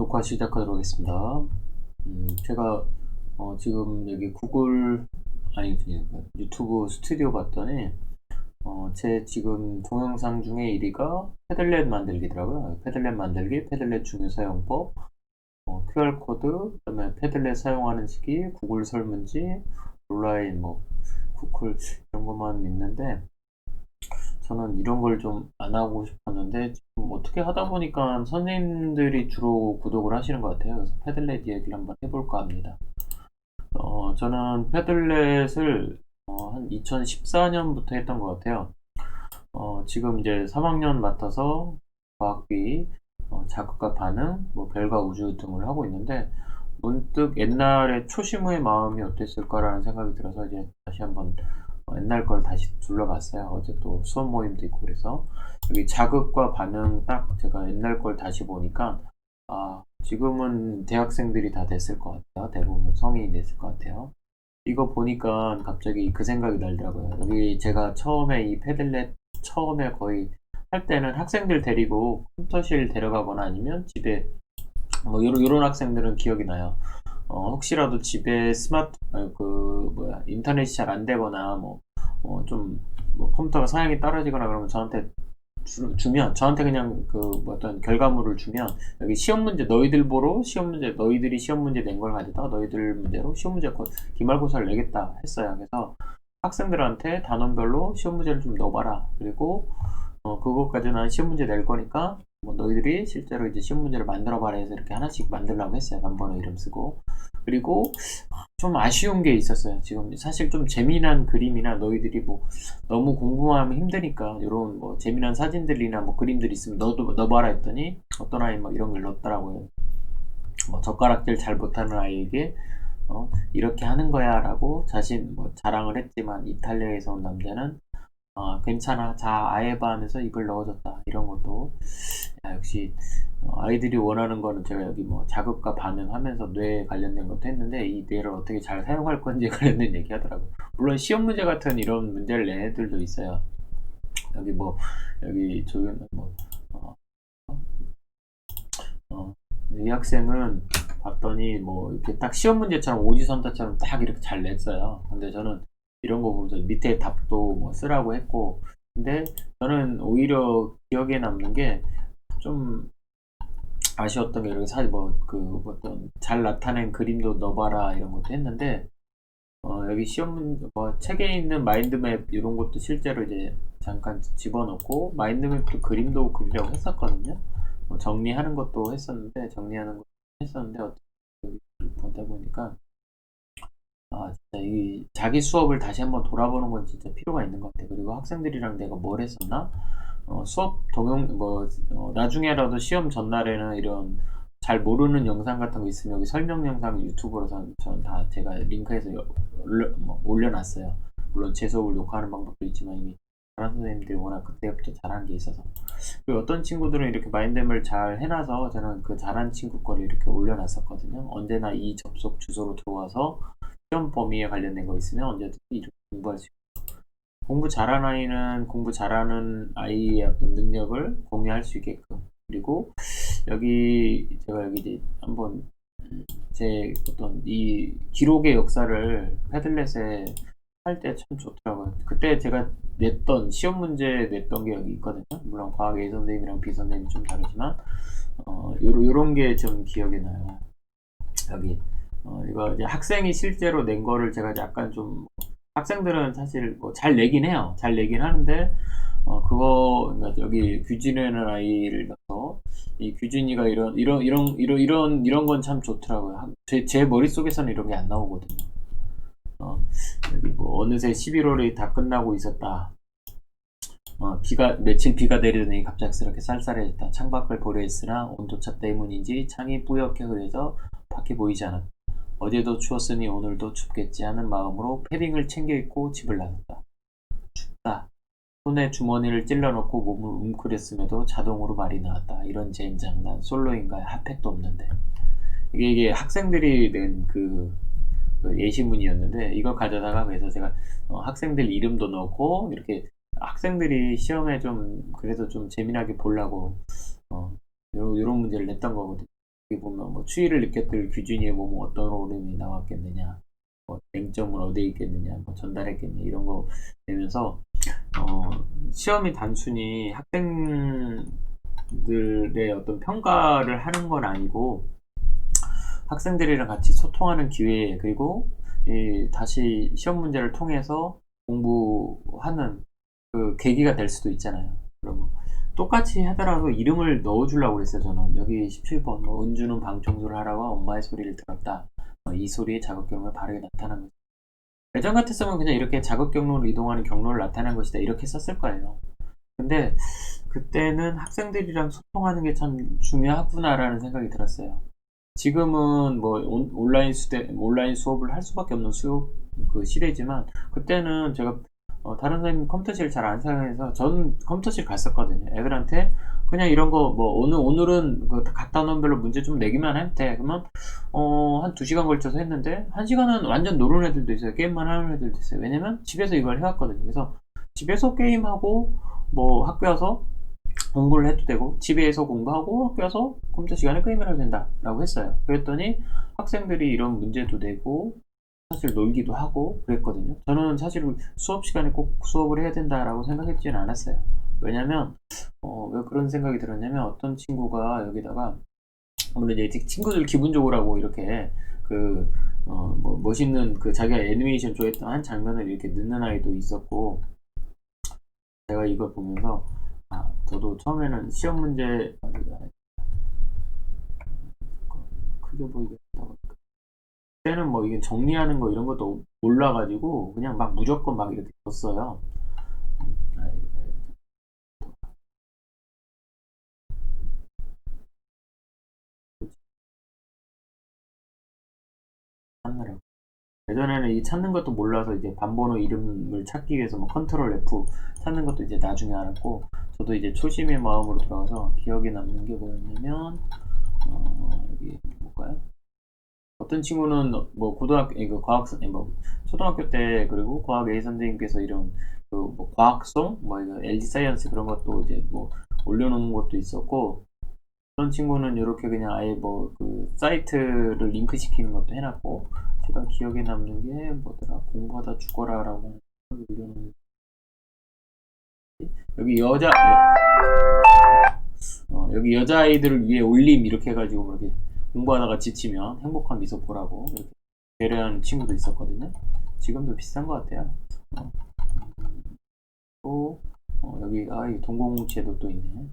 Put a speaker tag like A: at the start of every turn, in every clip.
A: 녹화 시작하도록 하겠습니다. 제가 지금 여기 구글 아니 유튜브 스튜디오 봤더니 제 지금 동영상 중에 1위가 패들렛 만들기더라고요. 패들렛 만들기, 패들렛 중요 사용법, QR코드, 그다음에 패들렛 사용하는 시기, 구글 설문지, 온라인 구글 이런 것만 있는데 저는 이런 걸 좀 안 하고 싶었는데 지금 어떻게 하다 보니까 선생님들이 주로 구독을 하시는 것 같아요. 그래서 패들렛 이야기를 한번 해볼까 합니다. 저는 패들렛을 한 2014년부터 했던 것 같아요. 지금 이제 3학년 맡아서 과학비, 자극과 반응, 별과 우주 등을 하고 있는데 문득 옛날에 초심의 마음이 어땠을까라는 생각이 들어서 이제 다시 한번 옛날 걸 다시 둘러봤어요. 어제 또 수업 모임도 있고 그래서 여기 자극과 반응 딱 제가 옛날 걸 다시 보니까 지금은 대학생들이 다 됐을 것 같아요. 대부분 성인이 됐을 것 같아요. 이거 보니까 갑자기 그 생각이 날더라고요. 여기 제가 처음에 이 패들렛 처음에 거의 할 때는 학생들 데리고 컴퓨터실 데려가거나 아니면 집에 요런 학생들은 기억이 나요. 혹시라도 집에 인터넷이 잘 안 되거나 컴퓨터가 사양이 떨어지거나 그러면 저한테 주면 저한테 그냥 어떤 결과물을 주면 여기 시험 문제 너희들 보러 시험 문제 너희들이 시험 문제 낸 걸 가져다 너희들 문제로 시험 문제 기말고사를 내겠다 했어요. 그래서 학생들한테 단원별로 시험 문제를 좀 넣어봐라. 그리고 그것까지 난 시험 문제 낼 거니까 너희들이 실제로 이제 시험 문제를 만들어봐라 해서 이렇게 하나씩 만들라고 했어요. 반번호 이름 쓰고. 그리고 좀 아쉬운 게 있었어요. 지금 사실 좀 재미난 그림이나 너희들이 너무 공부하면 힘드니까 이런 재미난 사진들이나 그림들 있으면 넣어봐라 했더니 어떤 아이 막 이런 걸 넣었더라고요. 젓가락질 잘 못하는 아이에게 이렇게 하는 거야 라고 자신 자랑을 했지만 이탈리아에서 온 남자는 괜찮아. 자, 아예바 하면서 입을 넣어줬다. 이런 것도. 역시, 아이들이 원하는 거는 제가 여기 자극과 반응하면서 뇌에 관련된 것도 했는데, 이 뇌를 어떻게 잘 사용할 건지에 관련된 얘기 하더라고요. 물론 시험 문제 같은 이런 문제를 낸 애들도 있어요. 여기 여기 조용, 어, 어, 이 학생은 봤더니 이렇게 딱 시험 문제처럼 오지선다처럼 딱 이렇게 잘 냈어요. 근데 저는 이런 거 보면서 밑에 답도 쓰라고 했고, 근데 저는 오히려 기억에 남는 게 좀 아쉬웠던 게 이렇게 사실 어떤 잘 나타낸 그림도 넣어봐라 이런 것도 했는데 여기 시험 책에 있는 마인드맵 이런 것도 실제로 이제 잠깐 집어넣고 마인드맵도 그림도 그리려고 했었거든요. 정리하는 것도 했었는데 어떻게 보다 보니까 진짜 이 자기 수업을 다시 한번 돌아보는 건 진짜 필요가 있는 것 같아요. 그리고 학생들이랑 내가 뭘 했었나? 수업 나중에라도 시험 전날에는 이런 잘 모르는 영상 같은 거 있으면 여기 설명 영상 유튜브로서 저는 다 제가 링크해서 올려놨어요. 물론 제 수업을 녹화하는 방법도 있지만 이미 다른 선생님들이 워낙 그때부터 잘한 게 있어서 그리고 어떤 친구들은 이렇게 마인드맵을 잘 해놔서 저는 그 잘한 친구 거를 이렇게 올려놨었거든요. 언제나 이 접속 주소로 들어와서 시험 범위에 관련된 거 있으면 언제든지 이렇게 공부할 수 있고 공부 잘하는 아이는 공부 잘하는 아이의 어떤 능력을 공유할 수 있게끔 그리고 제가 여기 이제 한번 제 어떤 이 기록의 역사를 패들렛에 할 때 참 좋더라고요. 그때 제가 냈던 시험 문제 냈던 게 여기 있거든요. 물론 과학 A 선생님이랑 B 선생님 좀 다르지만 요런 게 좀 기억에 나요. 여기 이거 이제 학생이 실제로 낸 거를 제가 약간 좀 학생들은 사실 잘 내긴 해요. 잘 내긴 하는데 그러니까 여기 규진이라는 아이를 봐서 이 규진이가 이런 건 참 좋더라고요. 제 머릿속에서는 이런 게 안 나오거든요. 여기 어느새 11월이 다 끝나고 있었다. 며칠 비가 내리더니 갑작스럽게 쌀쌀해졌다. 창밖을 보려 했으나 온도차 때문인지 창이 뿌옇게 흐려져 밖이 보이지 않았다. 어제도 추웠으니 오늘도 춥겠지 하는 마음으로 패딩을 챙겨 입고 집을 나섰다. 춥다. 손에 주머니를 찔러넣고 몸을 웅크렸음에도 자동으로 말이 나왔다. 이런 젠장, 난 솔로인가 핫팩도 없는데. 이게 학생들이 낸 그 예시문이었는데 이걸 가져다가 그래서 제가 학생들 이름도 넣고 이렇게 학생들이 시험에 좀 그래도 좀 재미나게 보려고 요런 문제를 냈던 거거든요. 여기 보면 뭐 추이를 느꼈을 규준이 뭐 어떤 오름이 나왔겠느냐, 뭐 쟁점은 어디에 있겠느냐, 뭐 전달했겠느냐 이런 거 되면서 시험이 단순히 학생들의 어떤 평가를 하는 건 아니고 학생들이랑 같이 소통하는 기회, 그리고 다시 시험 문제를 통해서 공부하는 그 계기가 될 수도 있잖아요. 그러면 똑같이 하더라도 이름을 넣어주려고 그랬어요. 저는 여기 17번 뭐 은주는 방청소를 하라고 엄마의 소리를 들었다. 이 소리의 자극 경로를 바르게 나타난 것이다. 예전 같았으면 그냥 이렇게 자극 경로를 이동하는 경로를 나타낸 것이다 이렇게 썼을 거예요. 근데 그때는 학생들이랑 소통하는 게 참 중요하구나라는 생각이 들었어요. 지금은 뭐 온라인 수업을 할 수밖에 없는 그 시대지만 그때는 제가 다른 선생님 컴퓨터실 잘 안 사용해서 전 컴퓨터실 갔었거든요. 애들한테 그냥 이런 거 뭐 오늘은 그 각 단원별로 문제 좀 내기만 하면 돼. 그러면 한 2시간 걸쳐서 했는데 1시간은 완전 노는 애들도 있어요. 게임만 하는 애들도 있어요. 왜냐면 집에서 이걸 해왔거든요. 그래서 집에서 게임하고 뭐 학교 와서 공부를 해도 되고 집에서 공부하고 학교 와서 컴퓨터 시간에 게임을 해도 된다 라고 했어요. 그랬더니 학생들이 이런 문제도 내고 사실 놀기도 하고 그랬거든요. 저는 사실 수업 시간에 꼭 수업을 해야 된다라고 생각했지는 않았어요. 왜냐면 왜 그런 생각이 들었냐면 어떤 친구가 여기다가 물론 이제 친구들 기분 좋으라고 이렇게 뭐 멋있는 그 자기가 애니메이션 좋아했던 한 장면을 이렇게 넣는 아이도 있었고, 제가 이걸 보면서 저도 처음에는 시험 문제 크게 보이게 한다고 그때는 뭐 이게 정리하는 거 이런 것도 몰라가지고 그냥 막 무조건 막 이렇게 줬어요. 찾느라고. 예전에는 이 찾는 것도 몰라서 이제 반번호 이름을 찾기 위해서 뭐 컨트롤 F 찾는 것도 이제 나중에 알았고, 저도 이제 초심의 마음으로 돌아가서 기억에 남는 게 뭐였냐면 여기 볼까요? 어떤 친구는 뭐 고등학교 이거 뭐 초등학교 때 그리고 과학 A 선생님께서 이런 그뭐 과학송 뭐 이거 LG 사이언스 그런 것도 이제 뭐 올려놓은 것도 있었고, 어떤 친구는 이렇게 그냥 아예 뭐 그 사이트를 링크 시키는 것도 해놨고, 제가 기억에 남는 게 뭐더라, 공부하다 죽어라라고 올려놓은 여기 여기 여자아이들을 위해 올림 이렇게 해가지고 뭐 이렇게 공부하다가 지치면 행복한 미소 보라고 이렇게 배려하는 친구도 있었거든요. 지금도 비슷한 것 같아요. 또 여기 이 동공체도 또 있네.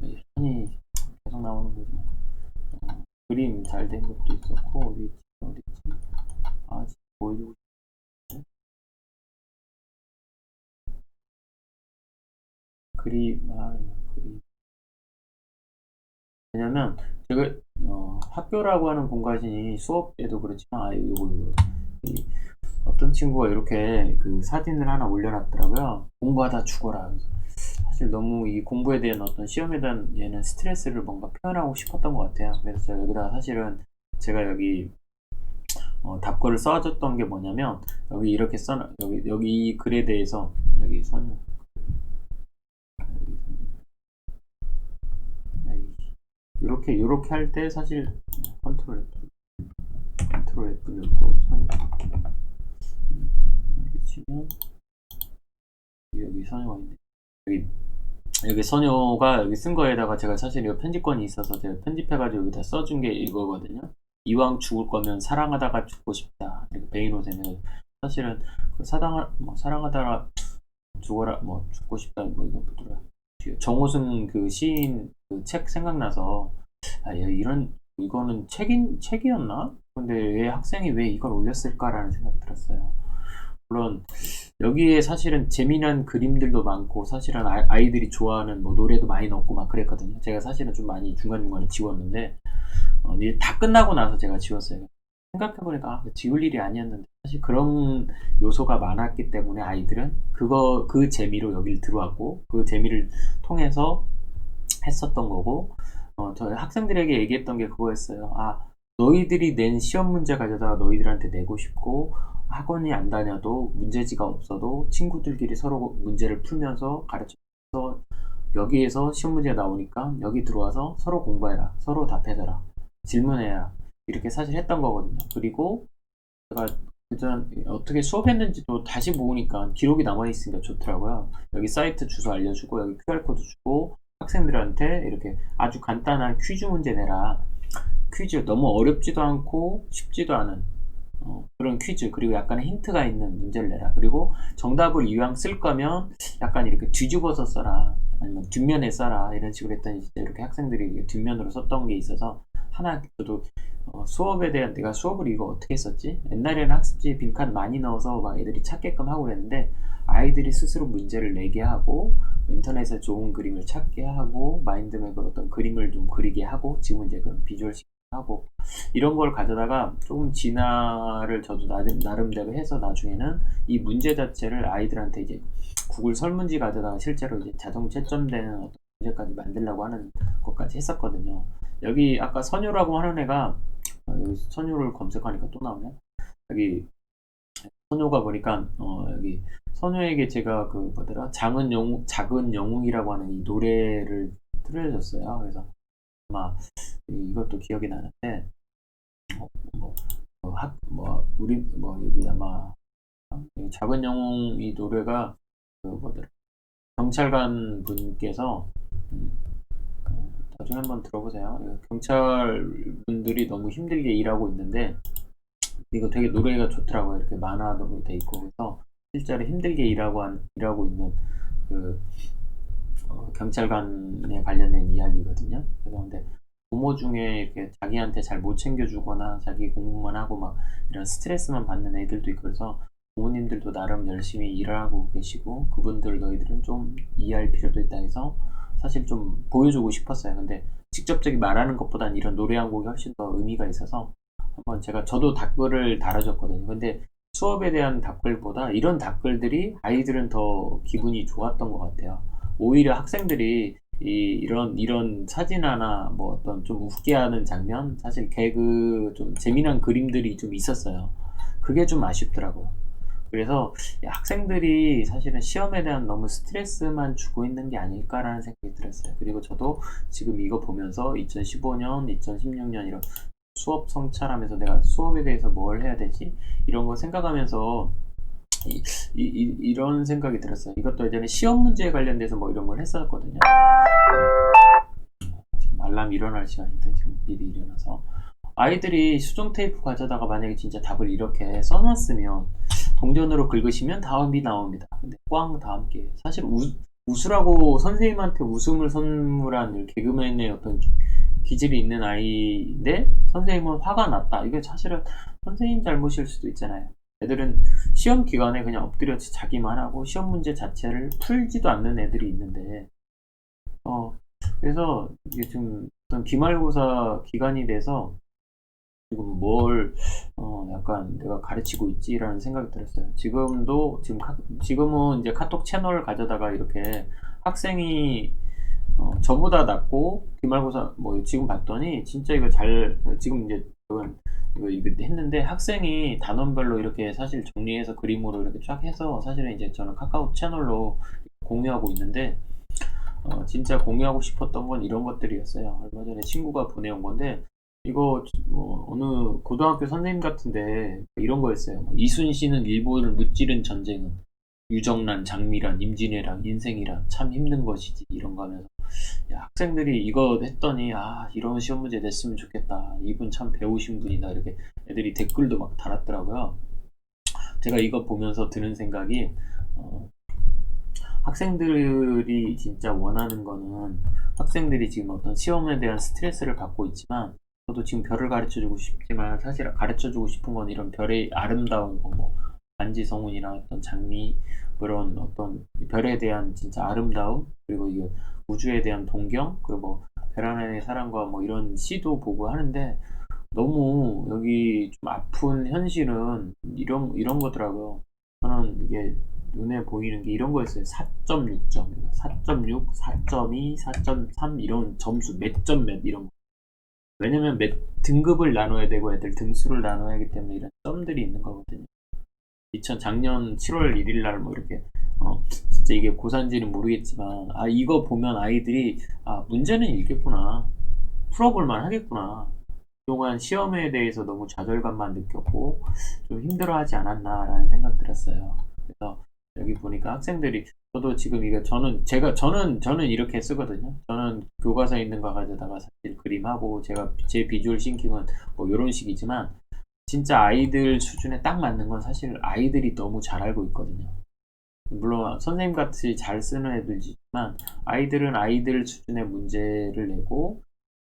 A: 여전히 계속 나오는 거지. 그림 잘 된 것도 있었고, 어디 있지? 진짜 보여주고 싶네. 그림. 왜냐면 제가 학교라고 하는 공간이 수업에도 그렇지만 이 어떤 친구가 이렇게 그 사진을 하나 올려놨더라고요. 공부하다 죽어라. 사실 너무 이 공부에 대한 어떤 시험에 대한 얘는 스트레스를 뭔가 표현하고 싶었던 것 같아요. 그래서 제가 여기다가 사실은 제가 여기 답글을 써줬던 게 뭐냐면 여기 이렇게 여기 이 글에 대해서 여기 선유 이렇게 할 때 사실 컨트롤 F 누르고 선유 이렇게 치면 여기 선유가 있네. 여기 선효가 여기 쓴 거에다가 제가 사실 이거 편집권이 있어서 제가 편집해가지고 여기다 써준 게 이거거든요. 이왕 죽을 거면 사랑하다가 죽고 싶다. 베이노세는 사실은 그 사랑하다가 죽어라 뭐 죽고 싶다 뭐 이거 뭐더라. 정호승 그 시인 그 책 생각나서 이거는 책이었나? 근데 왜 학생이 왜 이걸 올렸을까라는 생각이 들었어요. 물론 여기에 사실은 재미난 그림들도 많고 사실은 아이들이 좋아하는 뭐 노래도 많이 넣고 막 그랬거든요. 제가 사실은 좀 많이 중간중간에 지웠는데 이제 다 끝나고 나서 제가 지웠어요. 생각해보니까 지울 일이 아니었는데 사실 그런 요소가 많았기 때문에 아이들은 그 재미로 여기를 들어왔고 그 재미를 통해서 했었던 거고, 저희 학생들에게 얘기했던 게 그거였어요. 너희들이 낸 시험 문제 가져다가 너희들한테 내고 싶고 학원이 안 다녀도 문제지가 없어도 친구들끼리 서로 문제를 풀면서 가르쳐서 여기에서 시험 문제가 나오니까 여기 들어와서 서로 공부해라, 서로 답해줘라, 질문해라, 이렇게 사실 했던 거거든요. 그리고 제가 일단 어떻게 수업했는지도 다시 보니까 기록이 남아있으니까 좋더라고요. 여기 사이트 주소 알려주고 여기 QR코드 주고 학생들한테 이렇게 아주 간단한 퀴즈 문제 내라. 퀴즈 너무 어렵지도 않고 쉽지도 않은 그런 퀴즈, 그리고 약간의 힌트가 있는 문제를 내라. 그리고 정답을 이왕 쓸 거면 약간 이렇게 뒤집어서 써라, 아니면 뒷면에 써라, 이런 식으로 했더니 진짜 이렇게 학생들이 뒷면으로 썼던 게 있어서 하나 저도 수업에 대한, 내가 수업을 이거 어떻게 했었지? 옛날에는 학습지 빈칸 많이 넣어서 막 애들이 찾게끔 하고 그랬는데, 아이들이 스스로 문제를 내게 하고 인터넷에 좋은 그림을 찾게 하고 마인드맵으로 어떤 그림을 좀 그리게 하고, 지금 이제 그런 비주얼 하고 이런 걸 가져다가 조금 진화를 저도 나름대로 해서 나중에는 이 문제 자체를 아이들한테 이제 구글 설문지 가져다가 실제로 이제 자동 채점되는 어떤 문제까지 만들려고 하는 것까지 했었거든요. 여기 아까 선유라고 하는 애가 여기 선유를 검색하니까 또 나오네. 여기 선유가 보니까 여기 선유에게 제가 그 뭐더라, 작은 영웅이라고 하는 이 노래를 틀어줬어요. 그래서 아마 이것도 기억이 나는데 뭐, 우리 여기 아마 여기 작은 영웅 이 노래가 그 뭐더라, 경찰관 분께서 나중에 한번 들어보세요. 경찰 분들이 너무 힘들게 일하고 있는데 이거 되게 노래가 좋더라고요. 이렇게 만화로 돼 있고, 그래서 실제로 힘들게 일하고 있는 그 경찰관에 관련된 이야기거든요. 그래서 근데 부모 중에 이렇게 자기한테 잘 못 챙겨주거나 자기 공부만 하고 막 이런 스트레스만 받는 애들도 있고, 그래서 부모님들도 나름 열심히 일을 하고 계시고 그분들 너희들은 좀 이해할 필요도 있다 해서 사실 좀 보여주고 싶었어요. 근데 직접적인 말하는 것보단 이런 노래 한 곡이 훨씬 더 의미가 있어서 한번 저도 댓글을 달아줬거든요. 근데 수업에 대한 댓글보다 이런 댓글들이 아이들은 더 기분이 좋았던 것 같아요. 오히려 학생들이 이런 사진 하나 뭐 어떤 좀 웃게 하는 장면, 사실 개그 좀 재미난 그림들이 좀 있었어요. 그게 좀 아쉽더라고요. 그래서 학생들이 사실은 시험에 대한 너무 스트레스만 주고 있는 게 아닐까라는 생각이 들었어요. 그리고 저도 지금 이거 보면서 2015년, 2016년 이런 수업 성찰하면서 내가 수업에 대해서 뭘 해야 되지? 이런 거 생각하면서 이런 생각이 들었어요. 이것도 예전에 시험 문제에 관련돼서 뭐 이런 걸 했었거든요. 지금 알람 일어날 시간인데 지금 미리 일어나서 아이들이 수정 테이프 가져다가 만약에 진짜 답을 이렇게 써놨으면 동전으로 긁으시면 다음이 나옵니다. 근데 꽝 다 함께 사실 웃으라고 선생님한테 웃음을 선물한 개그맨의 어떤 기질이 있는 아이인데 선생님은 화가 났다. 이게 사실은 선생님 잘못일 수도 있잖아요. 애들은 시험 기간에 그냥 엎드려서 자기만 하고 시험 문제 자체를 풀지도 않는 애들이 있는데 그래서 이게 지금 어떤 기말고사 기간이 돼서 지금 뭘 약간 내가 가르치고 있지라는 생각이 들었어요. 지금은 이제 카톡 채널을 가져다가 이렇게 학생이 저보다 낫고 기말고사 뭐 지금 봤더니 진짜 이거 지금 이제 이거 했는데 학생이 단원별로 이렇게 사실 정리해서 그림으로 이렇게 쫙 해서 사실은 이제 저는 카카오 채널로 공유하고 있는데 진짜 공유하고 싶었던 건 이런 것들이었어요. 얼마 전에 친구가 보내온 건데 이거 어느 고등학교 선생님 같은데 이런 거였어요. 이순신은 일본을 무찌른 전쟁은 유정란, 장미란, 임진왜란, 인생이란 참 힘든 것이지, 이런 거 하면서 학생들이 이거 했더니 이런 시험 문제 냈으면 좋겠다, 이분 참 배우신 분이다, 이렇게 애들이 댓글도 막 달았더라고요. 제가 이거 보면서 드는 생각이 학생들이 진짜 원하는 거는, 학생들이 지금 어떤 시험에 대한 스트레스를 받고 있지만 저도 지금 별을 가르쳐주고 싶지만 사실 가르쳐주고 싶은 건 이런 별의 아름다운 거, 뭐 반지성운이나 어떤 장미, 그런 어떤 별에 대한 진짜 아름다움, 그리고 이 우주에 대한 동경, 그리고 뭐 별 하나의 사랑과 뭐 이런 시도 보고 하는데 너무 여기 좀 아픈 현실은 이런 거더라고요. 저는 이게 눈에 보이는 게 이런 거였어요. 4.6점, 4.6, 4.2, 4.3 이런 점수, 몇 점 몇 이런 거. 왜냐면 몇 등급을 나눠야 되고 애들 등수를 나눠야 하기 때문에 이런 점들이 있는 거거든요. 작년 7월 1일 날 뭐 이렇게 진짜 진짜 이게 고산지는 모르겠지만 이거 보면 아이들이 문제는 읽겠구나, 풀어볼만 하겠구나, 그동안 시험에 대해서 너무 좌절감만 느꼈고 좀 힘들어하지 않았나라는 생각 들었어요. 그래서 여기 보니까 학생들이, 저도 지금 이게 저는 이렇게 쓰거든요. 저는 교과서에 있는 거 가져다가 사실 그림하고, 제 비주얼 싱킹은 뭐 이런 식이지만, 진짜 아이들 수준에 딱 맞는 건 사실 아이들이 너무 잘 알고 있거든요. 물론 선생님 같이 잘 쓰는 애들이지만 아이들은 아이들 수준의 문제를 내고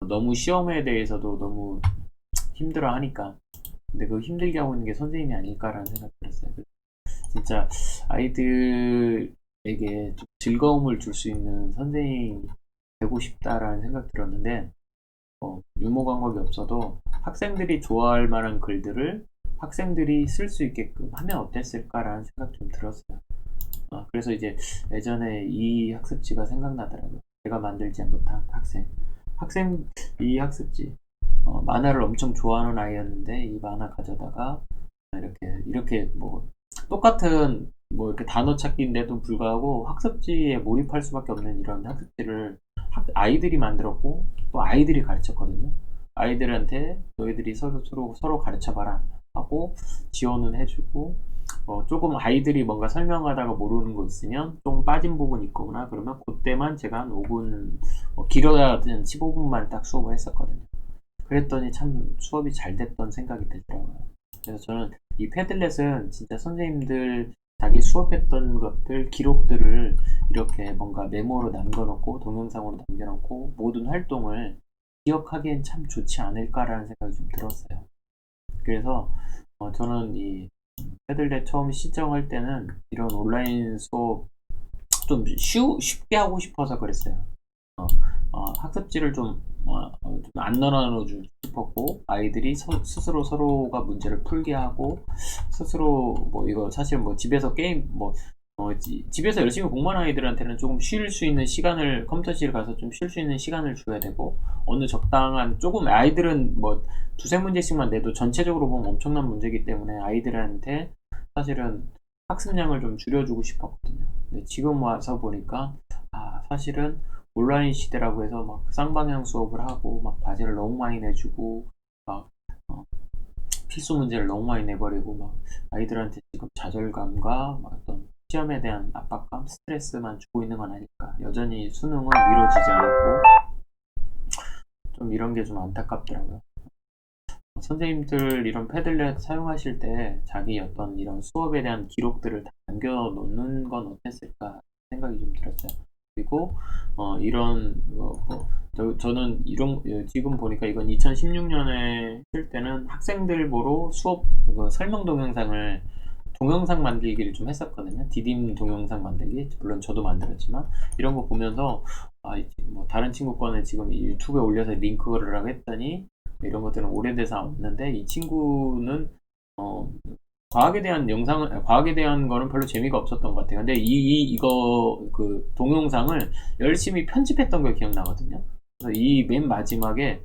A: 너무 시험에 대해서도 너무 힘들어 하니까, 근데 그 힘들게 하고 있는 게 선생님이 아닐까라는 생각이 들었어요. 진짜 아이들에게 좀 즐거움을 줄 수 있는 선생님이 되고 싶다라는 생각 들었는데, 유머 감각이 없어도 학생들이 좋아할 만한 글들을 학생들이 쓸 수 있게끔 하면 어땠을까라는 생각 좀 들었어요. 그래서 이제 예전에 이 학습지가 생각나더라고요. 제가 만들지 못한 이 학습지, 만화를 엄청 좋아하는 아이였는데 이 만화 가져다가 이렇게 뭐 똑같은 뭐 이렇게 단어 찾기인데도 불구하고 학습지에 몰입할 수밖에 없는 이런 학습지를 아이들이 만들었고 또 아이들이 가르쳤거든요. 아이들한테 너희들이 서로 가르쳐봐라 하고 지원은 해주고, 조금 아이들이 뭔가 설명하다가 모르는 거 있으면 좀 빠진 부분 있거나 그러면 그때만 제가 한 5분, 길어야 한 15분만 딱 수업을 했었거든요. 그랬더니 참 수업이 잘 됐던 생각이 들더라고요. 그래서 저는 이 패들렛은 진짜 선생님들 자기 수업했던 것들 기록들을 이렇게 뭔가 메모로 남겨놓고 동영상으로 남겨놓고 모든 활동을 기억하기엔 참 좋지 않을까라는 생각이 좀 들었어요. 그래서 저는 이 패들렛 처음 신청할 때는 이런 온라인 수업 좀 쉽게 하고 싶어서 그랬어요. 학습지를 좀안 넣어주고 싶었고, 아이들이 스스로 서로가 문제를 풀게 하고, 스스로 뭐 이거 사실 뭐 집에서 게임 집에서 열심히 공부하는 아이들한테는 조금 쉴 수 있는 시간을, 컴퓨터실 가서 좀 쉴 수 있는 시간을 줘야 되고, 어느 적당한, 조금 아이들은 뭐 두세 문제씩만 내도 전체적으로 보면 엄청난 문제이기 때문에 아이들한테 사실은 학습량을 좀 줄여주고 싶었거든요. 근데 지금 와서 보니까 사실은 온라인 시대라고 해서 막 쌍방향 수업을 하고 막 과제를 너무 많이 내주고 막 필수 문제를 너무 많이 내버리고 막 아이들한테 지금 좌절감과 막 어떤 시험에 대한 압박감, 스트레스만 주고 있는 건 아닐까. 여전히 수능은 미뤄지지 않았고 좀 이런 게 좀 안타깝더라고요. 선생님들 이런 패들렛 사용하실 때 자기 어떤 이런 수업에 대한 기록들을 다 남겨놓는 건 어땠을까 생각이 좀 들었어요. 그리고 이런 저는 이런 지금 보니까 이건 2016년에 쓸 때는 학생들 보러 수업 설명 동영상 만들기를 좀 했었거든요. 디딤 동영상 만들기, 물론 저도 만들었지만 이런 거 보면서 뭐 다른 친구 거는 지금 유튜브에 올려서 링크를 하고 했더니 이런 것들은 오래돼서 없는데, 이 친구는 과학에 대한 거는 별로 재미가 없었던 것 같아요. 근데 이거 그 동영상을 열심히 편집했던 걸 기억나거든요. 그래서 이 맨 마지막에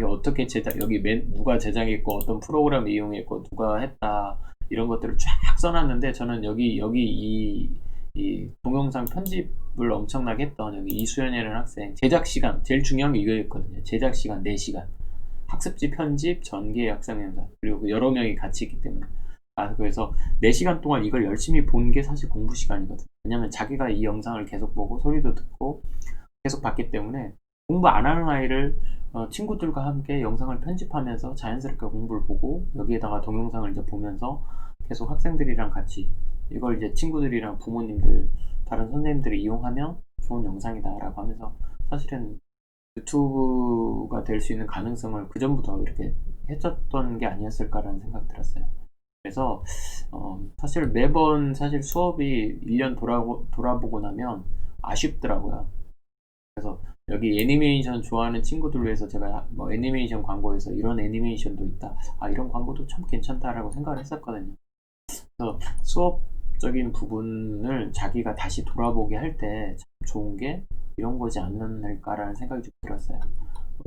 A: 어떻게 누가 제작했고 어떤 프로그램 이용했고 누가 했다 이런 것들을 쫙 써놨는데, 저는 여기 이 동영상 편집을 엄청나게 했던 여기 이수연이라는 학생, 제작 시간 제일 중요한 게 이거였거든요. 제작 시간 4시간, 학습지 편집, 전개, 학생연사, 그리고 여러 명이 같이 있기 때문에 그래서 4시간 동안 이걸 열심히 본 게 사실 공부 시간이거든요. 왜냐면 자기가 이 영상을 계속 보고 소리도 듣고 계속 봤기 때문에, 공부 안 하는 아이를 친구들과 함께 영상을 편집하면서 자연스럽게 공부를 보고 여기에다가 동영상을 이제 보면서 계속 학생들이랑 같이 이걸 이제 친구들이랑 부모님들, 다른 선생님들이 이용하면 좋은 영상이다라고 하면서 사실은 유튜브가 될 수 있는 가능성을 그 전부터 이렇게 했었던 게 아니었을까라는 생각 들었어요. 그래서 사실 매번 사실 수업이 1년 돌아보고 나면 아쉽더라고요. 그래서 여기 애니메이션 좋아하는 친구들 위해서 제가 뭐 애니메이션 광고에서 이런 애니메이션도 있다, 이런 광고도 참 괜찮다라고 생각을 했었거든요. 그래서 수업적인 부분을 자기가 다시 돌아보게 할 때 참 좋은 게 이런 거지 않을까라는 생각이 좀 들었어요.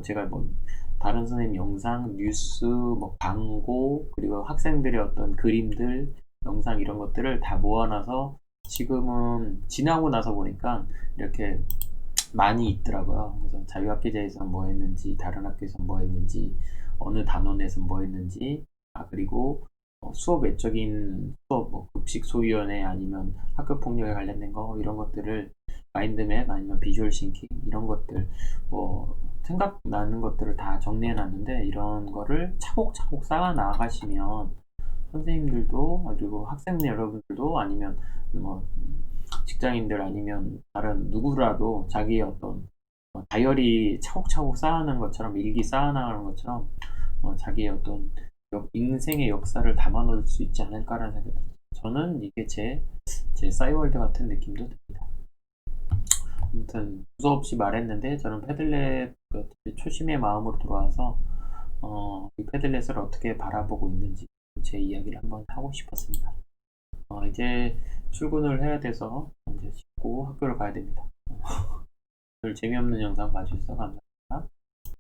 A: 제가 뭐 다른 선생님 영상, 뉴스, 뭐 광고, 그리고 학생들의 어떤 그림들, 영상 이런 것들을 다 모아놔서 지금은 지나고 나서 보니까 이렇게 많이 있더라고요. 그래서 자유학기제에서 뭐 했는지, 다른 학교에서 뭐 했는지, 어느 단원에서 뭐 했는지, 그리고 수업 외적인 수업, 뭐 급식 소위원회 아니면 학교 폭력에 관련된 거 이런 것들을 마인드맵 아니면 비주얼 싱킹 이런 것들 뭐 생각나는 것들을 다 정리해 놨는데 이런 거를 차곡차곡 쌓아 나가시면 선생님들도 그리고 학생 여러분들도 아니면 뭐 직장인들 아니면 다른 누구라도 자기의 어떤 다이어리 차곡차곡 쌓아가는 것처럼 일기 쌓아나가는 것처럼 자기의 어떤 인생의 역사를 담아놓을 수 있지 않을까라는 생각이 들어요. 저는 이게 제 싸이월드 같은 느낌도 듭니다. 아무튼 두서없이 말했는데 저는 패들렛 초심의 마음으로 돌아와서 이 패들렛을 어떻게 바라보고 있는지 제 이야기를 한번 하고 싶었습니다. 이제 출근을 해야 돼서 이제 씻고 학교를 가야 됩니다. 오늘 재미없는 영상 봐주셔서 감사합니다.